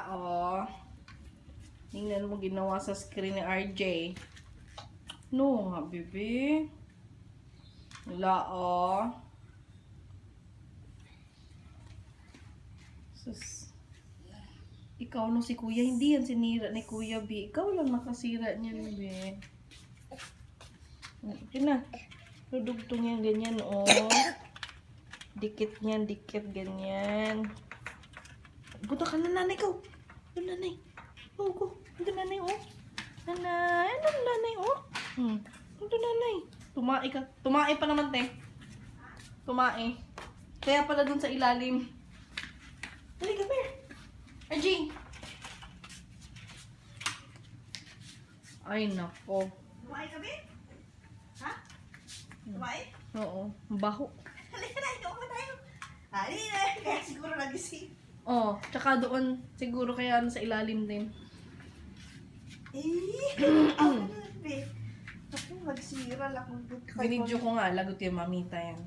oh. Tingnan mo ginawa sa screen ni RJ. No, nga, bebe. Wala, oh. Sus. Ikaw no si Kuya, hindi yan sinira ni Kuya B. Ikaw lang nakasira niyan, be. Ito na. Dudugtong yan, ganyan, oh. Dikit niyan, dikit, ganyan. Buta ka na, nanay ko. Ito, nanay. Oh, go. Ito, nanay, oh. Nanay. Ano, nanay, oh. Ito, nanay. Tumae ka. Tumae pa naman, te. Tumae. Kaya pala dun sa ilalim. Dali, come here. RG. Ay, nako. Tumae kami? Ha? Tumae? Oo. Baho. Halika na, ikaw pa tayo. Halika na, kaya siguro nagising. Oh, tsaka doon, siguro kaya sa ilalim din. Ako na, be. Ako, magsira lang. Binidyo ko nga, lagot yung mamita yan.